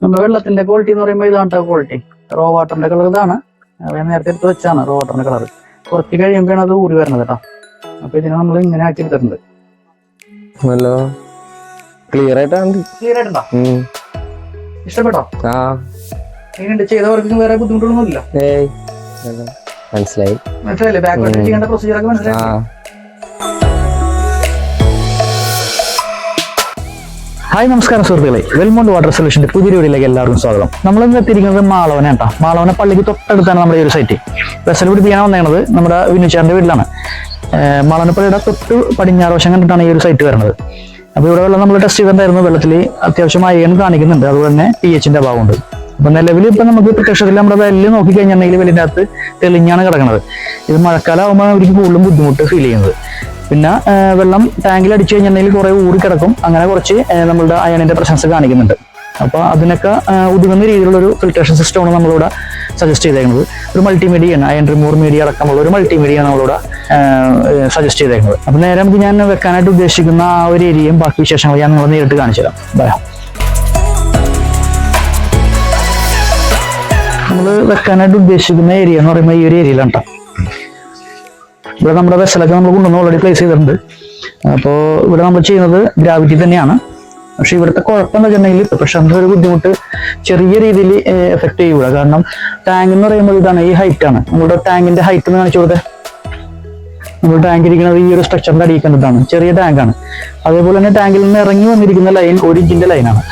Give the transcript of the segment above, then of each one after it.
നമ്മുടെ വെള്ളത്തിന്റെ ക്വാളിറ്റി എന്ന് പറയുമ്പോൾ ഇതാണ് ക്വാളിറ്റി. റോ വാട്ടറിന്റെ കളർ ഇതാണ്. ഞാൻ നേരത്തെ എടുത്ത് വെച്ചാണ് റോ വാട്ടറിന്റെ കളർ. കുറച്ച് കഴിയുമ്പോഴാണ് അത് ഊറി വരുന്നത് കേട്ടോ. അപ്പൊ ഇതിനെ നമ്മൾ ഇങ്ങനെ ആക്കി എടുത്തിട്ടുണ്ട്. ക്ലിയർ ആയിട്ടുണ്ടോ? ഇഷ്ടപ്പെട്ടോ? എങ്ങനെയുണ്ട്? ചെയ്തവർക്കും വേറെ ബുദ്ധിമുട്ടൊന്നുമില്ല. മനസ്സിലായില്ലേ? ബാക്ക് ചെയ്യേണ്ട പ്രൊസീജിയർ ഒക്കെ മനസ്സിലായി. ഹായ്, നമസ്കാരം സുഹൃത്തുക്കളെ. വെൽമോണ്ട് വാട്ടർ സൊല്യൂഷന്റെ പുതിയ വീഡിയോയിലേക്ക് എല്ലാവർക്കും സ്വാഗതം. നമ്മളിന്ന് എത്തിയിരിക്കുന്നത് മാളവന കേട്ടോ. മാളവന പള്ളിക്ക് തൊട്ടടുത്താണ് നമ്മുടെ ഈ ഒരു സൈറ്റ്. വെസൽ പിടിപ്പിക്കാൻ വന്നേക്കുന്നത് നമ്മുടെ വിനുചാറിന്റെ വീട്ടിലാണ്. മാളവനപ്പള്ളിയുടെ തൊട്ട് പടിഞ്ഞാറ് വശം കണ്ടിട്ടാണ് ഈ ഒരു സൈറ്റ് വരുന്നത്. അപ്പോൾ ഇവിടെ വെള്ളം നമ്മൾ ടെസ്റ്റ് ചെയ്തിട്ടുണ്ടായിരുന്നു. വെള്ളത്തിൽ അത്യാവശ്യം അയൺ കാണിക്കുന്നുണ്ട്, അതുപോലെ തന്നെ pH ന്റെ അഭാവമുണ്ട്. അപ്പൊ നിലവിൽ ഇപ്പൊ നമുക്ക് പ്രത്യക്ഷത്തിൽ നമ്മുടെ വെല്ല് നോക്കിക്കഴിഞ്ഞിട്ടുണ്ടെങ്കിൽ വെല്ലിന്റെ അകത്ത് തെളിഞ്ഞാണ് കിടക്കുന്നത്. ഇത് മഴക്കാലം ആകുമ്പോൾ അവർക്ക് കൂടുതലും ബുദ്ധിമുട്ട് ഫീൽ ചെയ്യുന്നത്. പിന്നെ വെള്ളം ടാങ്കിൽ അടിച്ചു കഴിഞ്ഞിട്ടുണ്ടെങ്കിൽ കുറെ ഊറി കിടക്കും. അങ്ങനെ കുറച്ച് നമ്മളുടെ അയണിന്റെ പ്രശംസ കാണിക്കുന്നുണ്ട്. അപ്പൊ അതിനൊക്കെ ഒതുങ്ങുന്ന രീതിയിലുള്ള ഒരു ഫിൽട്രേഷൻ സിസ്റ്റമാണ് നമ്മളിവിടെ സജസ്റ്റ് ചെയ്തേക്കുന്നത്. ഒരു മൾട്ടിമീഡിയാണ്, അയൺ റിമൂവർ മീഡിയ അടക്കമുള്ള ഒരു മൾട്ടിമീഡിയാണ് നമ്മളിവിടെ സജസ്റ്റ് ചെയ്തേക്കുന്നത്. അപ്പൊ നേരെ നമുക്ക് ഞാൻ വെക്കാനായിട്ട് ഉദ്ദേശിക്കുന്ന ആ ഒരു ഏരിയയും ബാക്കി വിശേഷങ്ങൾ ഞാൻ നിങ്ങൾ നേരിട്ട് കാണിച്ചു തരാം. ബൈ. നമ്മൾ വെക്കാനായിട്ട് ഉദ്ദേശിക്കുന്ന ഏരിയ എന്ന് പറയുമ്പോൾ ഈ ഒരു ഏരിയയിലാണ് കേട്ടോ. ഇവിടെ നമ്മുടെ വെസലൊക്കെ നമ്മൾ കൊണ്ടുവന്ന് ഓൾറെഡി പ്ലേസ് ചെയ്തിട്ടുണ്ട്. അപ്പോൾ ഇവിടെ നമ്മൾ ചെയ്യുന്നത് ഗ്രാവിറ്റി തന്നെയാണ്. പക്ഷെ ഇവിടുത്തെ കുഴപ്പം എന്ന് വെച്ചിട്ടുണ്ടെങ്കിൽ പ്രഷറിന്റെ ഒരു ബുദ്ധിമുട്ട് ചെറിയ രീതിയിൽ എഫക്ട് ചെയ്യൂല. കാരണം ടാങ്ക് എന്ന് പറയുമ്പോൾ ഇതാണ്, ഈ ഹൈറ്റ് ആണ്. നമ്മുടെ ടാങ്കിന്റെ ഹൈറ്റ് എന്ന് കാണിച്ചു കൊടുത്തേ. നമ്മൾ ടാങ്ക് ഇരിക്കുന്നത് ഈ ഒരു സ്ട്രക്ചറിന്റെ അടിയിൽ കണ്ടിട്ടാണ്. ചെറിയ ടാങ്കാണ്. അതേപോലെ തന്നെ ടാങ്കിൽ നിന്ന് ഇറങ്ങി വന്നിരിക്കുന്ന ലൈൻ 1 ഇഞ്ചിന്റെ ലൈനാണ്.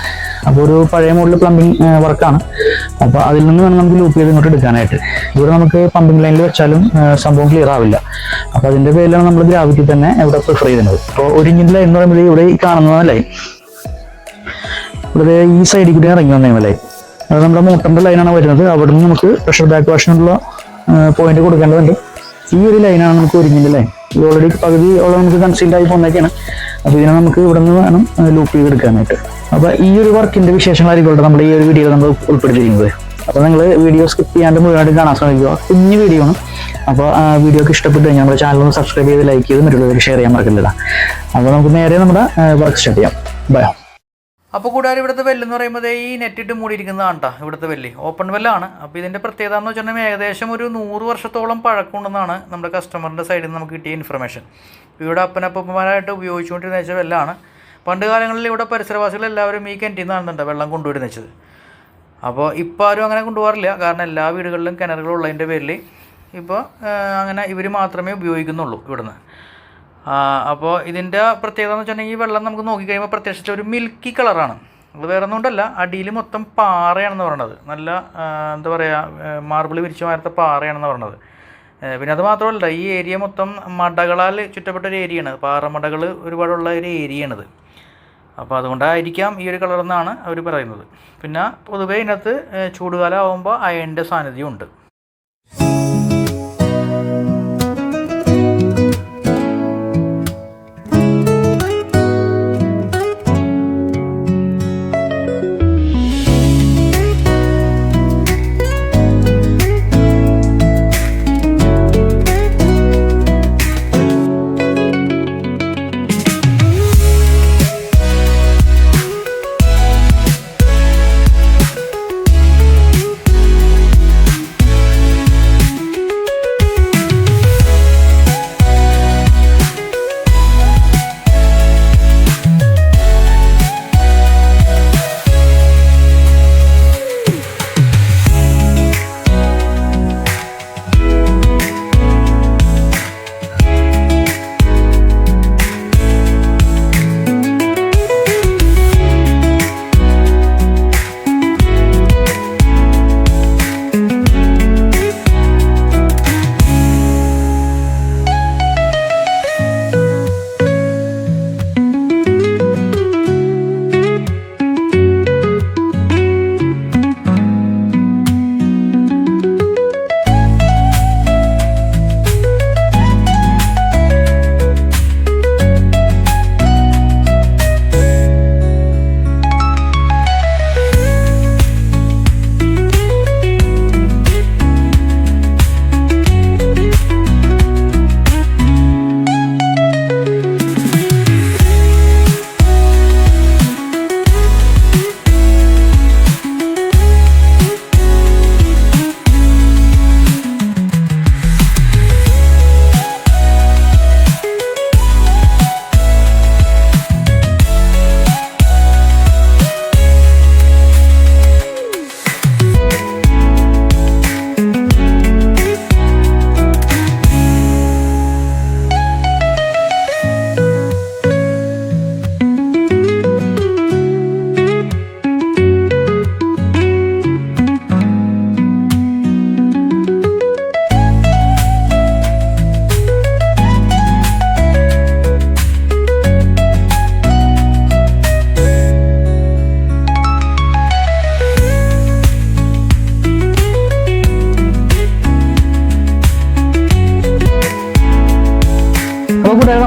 അപ്പോൾ ഒരു പഴയ മോഡൽ പ്ലംബിംഗ് വർക്കാണ്. അപ്പോൾ അതിൽ നിന്ന് വേണം നമുക്ക് ലൂപ്പ് ചെയ്ത് ഇങ്ങോട്ട് എടുക്കാനായിട്ട്. ഇവിടെ നമുക്ക് പമ്പിംഗ് ലൈനിൽ വെച്ചാലും സംഭവം ക്ലിയർ ആവില്ല. അപ്പോൾ അതിന്റെ പേരിലാണ് നമ്മൾ ഗ്രാവിറ്റി തന്നെ ഇവിടെ പ്രിഫർ ചെയ്യുന്നത്. അപ്പോൾ 1 ഇഞ്ചിന്റെ ലൈൻ എന്ന് പറയുമ്പോൾ ഇവിടെ ഈ കാണുന്ന ലൈൻ ഇവിടെ ഈ സൈഡിൽ കൂടി ഇറങ്ങി വന്നേ ലൈൻ, അത് നമ്മുടെ മോട്ടറിന്റെ ലൈനാണ് വരുന്നത്. അവിടെ നിന്ന് നമുക്ക് പ്രഷർ ബാക്ക് വാഷിനുള്ള പോയിന്റ് കൊടുക്കേണ്ടതുണ്ട്. ഈ ഒരു ലൈനാണ് നമുക്ക് 1 ഇഞ്ചിന്റെ ലൈൻ. ഇത് ഓൾറെഡി പകുതി ഉള്ള നമുക്ക് കൺസീൽഡ് ആയി പോകുന്നതൊക്കെയാണ്. അപ്പോൾ ഇതിനെ നമുക്ക് ഇവിടെ നിന്ന് വേണം ലൂപ്പ് ചെയ്തെടുക്കാനായിട്ട്. അപ്പോൾ ഈ ഒരു വർക്കിന്റെ വിശേഷങ്ങളായിരിക്കും നമ്മൾ ഈ ഒരു വീഡിയോയിൽ നമ്മൾ ഉൾപ്പെടുത്തിയിരിക്കുന്നത്. അപ്പോൾ നിങ്ങൾ വീഡിയോ സ്കിപ്പ് ചെയ്യാണ്ട് മുഴുവനായിട്ട് കാണാൻ ശ്രമിക്കുക. കുഞ്ഞു വീഡിയോ ആണ്. അപ്പോൾ വീഡിയോക്ക് ഇഷ്ടപ്പെട്ട് കഴിഞ്ഞാൽ നമ്മുടെ ചാനൽ ഒന്ന് സബ്സ്ക്രൈബ് ചെയ്ത് ലൈക്ക് ചെയ്ത് മറ്റുള്ളവർ ഷെയർ ചെയ്യാൻ മറക്കില്ല. അപ്പോൾ നമുക്ക് നേരെ നമ്മുടെ വർക്ക് സ്റ്റാർട്ട് ചെയ്യാം. ബൈ. അപ്പോൾ കൂടാതെ ഇവിടുത്തെ വെല്ലെന്ന് പറയുമ്പോൾ ഈ നെറ്റിട്ട് മൂടിയിരിക്കുന്നതാണ് കേട്ടോ. ഇവിടുത്തെ വെല്ല് ഓപ്പൺ വെല്ലാണ്. അപ്പോൾ ഇതിൻ്റെ പ്രത്യേകത എന്ന് വെച്ചിട്ടുണ്ടെങ്കിൽ ഏകദേശം ഒരു 100 വർഷത്തോളം പഴക്കമുണ്ടെന്നാണ് നമ്മുടെ കസ്റ്റമറിൻ്റെ സൈഡിൽ നിന്ന് നമുക്ക് കിട്ടിയ ഇൻഫർമേഷൻ. ഇവിടെ അപ്പനപ്പന്മാരായിട്ട് ഉപയോഗിച്ചുകൊണ്ടിരുന്ന വെച്ച വെല്ലാണ്. പണ്ട് കാലങ്ങളിൽ ഇവിടെ പരിസരവാസികൾ എല്ലാവരും ഈ കിണറ്റിൽ നിന്നാണ് വെള്ളം കൊണ്ടുവരുന്ന വെച്ചത്. അപ്പോൾ ഇപ്പോൾ ആരും അങ്ങനെ കൊണ്ടുപോകാറില്ല. കാരണം എല്ലാ വീടുകളിലും കിണറുകളുള്ളതിൻ്റെ പേരിൽ ഇപ്പോൾ അങ്ങനെ ഇവർ മാത്രമേ ഉപയോഗിക്കുന്നുള്ളൂ ഇവിടുന്ന്. അപ്പോൾ ഇതിൻ്റെ പ്രത്യേകത എന്ന് വെച്ചിട്ടുണ്ടെങ്കിൽ ഈ വെള്ളം നമുക്ക് നോക്കിക്കഴിയുമ്പോൾ പ്രത്യക്ഷത്തിൽ ഒരു മിൽക്കി കളറാണ്. അത് വേറെ ഒന്നും കൊണ്ടല്ല, അടിയിൽ മൊത്തം പാറയാണെന്ന് പറയണത്. നല്ല എന്താ പറയുക, മാർബിൾ വിരിച്ച മാരത്തെ പാറയാണെന്ന് പറയണത്. പിന്നെ അത് മാത്രമല്ല, ഈ ഏരിയ മൊത്തം മടകളാൽ ചുറ്റപ്പെട്ട ഒരു ഏരിയയാണ്. പാറമടകൾ ഒരുപാടുള്ള ഒരു ഏരിയയാണിത്. അപ്പോൾ അതുകൊണ്ടായിരിക്കാം ഈ ഒരു കളറെന്നാണ് അവർ പറയുന്നത്. പിന്നെ പൊതുവേ ഇതിനകത്ത് ചൂടുകാലം ആകുമ്പോൾ അയണിൻ്റെ സാന്നിധ്യം ഉണ്ട്.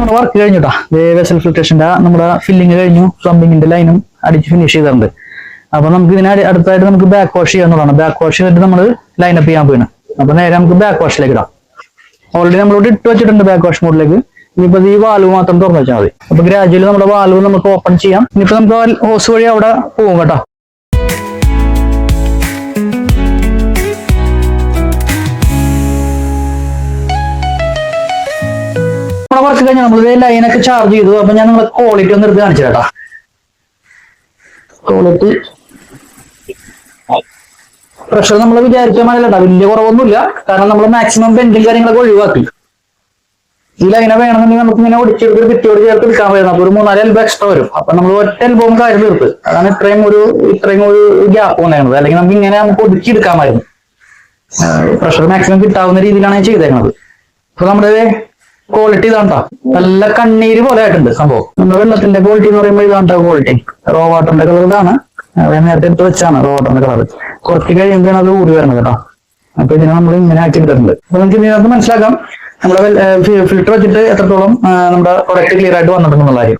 നമ്മുടെ വർക്ക് കഴിഞ്ഞിട്ടാ വെസൽ ഫിൽട്രേഷന്റെ നമ്മുടെ ഫില്ലിങ് കഴിഞ്ഞു, പ്ലംബിങ്ങിന്റെ ലൈനും അടിച്ച് ഫിനിഷ് ചെയ്തിട്ടുണ്ട്. അപ്പൊ നമുക്ക് ഇതിന് അടുത്തായിട്ട് നമുക്ക് ബാക്ക് വാഷ് ചെയ്യാന്നുള്ളതാണ്. ബാക്ക് വാഷ് ചെയ്തിട്ട് നമ്മൾ ലൈനപ്പ് ചെയ്യാൻ പോയിന്. അപ്പൊ നേരെ നമുക്ക് ബാക്ക് വാഷിലേക്ക് ഇടാം. ഓൾറെഡി നമ്മളിവിടെ ഇട്ട് വെച്ചിട്ടുണ്ട് ബാക്ക് വാഷ് മോഡിലേക്ക്. ഇനിയിപ്പോ ഈ വാൽവ് മാത്രം തുറന്നു വെച്ചാൽ മതി. അപ്പൊ ഗ്രാജുവലി നമ്മുടെ വാൽവ് നമുക്ക് ഓപ്പൺ ചെയ്യാം. ഇനിയിപ്പോ നമുക്ക് ഹോസ് വഴി അവിടെ പോകും കേട്ടോ. നമ്മുടെ വർക്ക് കഴിഞ്ഞാൽ നമ്മൾ ലൈനൊക്കെ ചാർജ് ചെയ്തു. അപ്പൊ ഞാൻ നിങ്ങളെ ക്വാളിറ്റി ഒന്ന് എടുത്ത് കാണിച്ചു കേട്ടോ. ക്വാളിറ്റി പ്രഷർ നമ്മൾ വിചാരിച്ച മാതിരില്ല, വലിയ കുറവൊന്നുമില്ല. കാരണം നമ്മൾ മാക്സിമം ബെൻഡും കാര്യങ്ങളൊക്കെ ഒഴിവാക്കി. ഈ ലൈന വേണമെന്നുണ്ടെങ്കിൽ നമുക്ക് ഇങ്ങനെ ഒടിച്ചെടുത്ത് ഭിത്തിയോട് ചേർത്ത് എടുക്കാൻ പറ്റും. അപ്പൊ ഒരു 3-4 എൽബോ എക്സ്ട്രാ വരും. അപ്പൊ നമ്മൾ ഒറ്റ എൽബോവും കാര്യം തീർത്ത്. അതാണ് ഇത്രയും ഒരു ഗ്യാപ്പ് വന്നേക്കുന്നത്. അല്ലെങ്കിൽ നമുക്ക് ഇങ്ങനെ നമുക്ക് ഒതുക്കിയെടുക്കാമായിരുന്നു. പ്രഷർ മാക്സിമം കിട്ടാവുന്ന രീതിയിലാണ് ഞാൻ ചെയ്തേക്കുന്നത്. അപ്പൊ നമ്മുടെ ക്വാളിറ്റി ഇതാണ്ടാ, നല്ല കണ്ണീര് പോലെ ആയിട്ടുണ്ട് സംഭവം. നമ്മുടെ വെള്ളത്തിന്റെ ക്വാളിറ്റി എന്ന് പറയുമ്പോൾ ഇതാണ്ടാ ക്വാളിറ്റി. റോ വാട്ടറിന്റെ കളർ ഇതാണ്, നേരത്തെ എടുത്ത് വെച്ചാണ് റോ വാട്ടറിന്റെ കളർ. കുറച്ച് കഴിയുമ്പോഴാണ് അത് ഊറി വരുന്നത് കേട്ടോ. അപ്പൊ ഇതിനെ നമ്മൾ ഇങ്ങനെ ആക്കി എടുത്തിട്ടുണ്ട്. അപ്പൊ നമുക്ക് ഇതിനകത്ത് മനസ്സിലാക്കാം നമ്മുടെ ഫിൽറ്റർ വെച്ചിട്ട് എത്രത്തോളം നമ്മുടെ പ്രൊഡക്റ്റ് ക്ലിയർ ആയിട്ട് വന്നിട്ടുണ്ടെന്നുള്ള കാര്യം.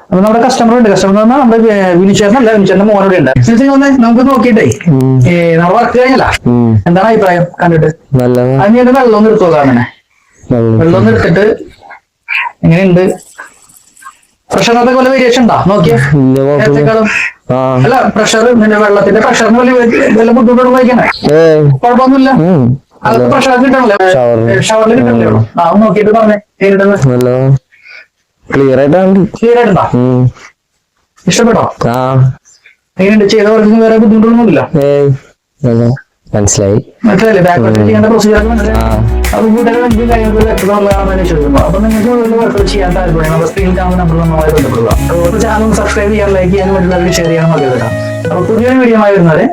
അപ്പൊ നമ്മുടെ കസ്റ്റമർ ഉണ്ട്. കസ്റ്റമർ നമ്മുടെ വിനിച്ചേട്ടനല്ല, വിനിച്ചേട്ടന്റെ മോനോട് ഉണ്ട്. നമുക്ക് നോക്കിയിട്ടേ നമ്മുടെ വർക്ക് കഴിഞ്ഞല്ല, എന്താണ് അഭിപ്രായം കണ്ടിട്ട്? അതിന് വെള്ളം ഒന്ന് എടുത്തു നോക്കാം. അങ്ങനെ വെള്ളം ഒന്ന് എടുത്തിട്ട് എങ്ങനെയുണ്ട്? പ്രഷറിനകത്ത് വല്ല വേരിയേഷൻ ഉണ്ടോ നോക്കിയാ? അല്ല പ്രഷർ വെള്ളത്തിന്റെ പ്രഷറിന് വല്ല ബുദ്ധിമുട്ടുള്ള വഹിക്കണേ? കുഴപ്പമൊന്നുമില്ല. അതൊക്കെ പ്രഷർ കിട്ടണല്ലോ, ഷവറിൽ കിട്ടണല്ലോ. നോക്കിയിട്ട് പറഞ്ഞേ ക്ലിയർ ആയിട്ടുണ്ടോ? ഇഷ്ടപ്പെട്ടോ? എങ്ങനെയുണ്ട്? ചെയ്ത വർക്ക് വേറെ ബുദ്ധിമുട്ടൊന്നുമില്ല? മനസ്സിലായി. ബാക്ക് ചെയ്യേണ്ട പ്രൊസീജിയർ അപ്പൊ കൂട്ടുകാരും കാര്യങ്ങൾ അപ്പൊ നിങ്ങൾക്ക് വർക്ക് ചെയ്യാൻ താല്പര്യം സ്ക്രീനിൽ കാണുന്ന നമ്പർ നമ്മളുമായി ബന്ധപ്പെടുക. ചാനൽ സബ്സ്ക്രൈബ് ചെയ്യാൻ, ലൈക്ക് ചെയ്യാൻ, മറ്റുള്ളവർക്ക് ഷെയർ ചെയ്യാൻ മതി. അപ്പൊ പുതിയൊരു വീഡിയോ ആയി വരുന്നത്.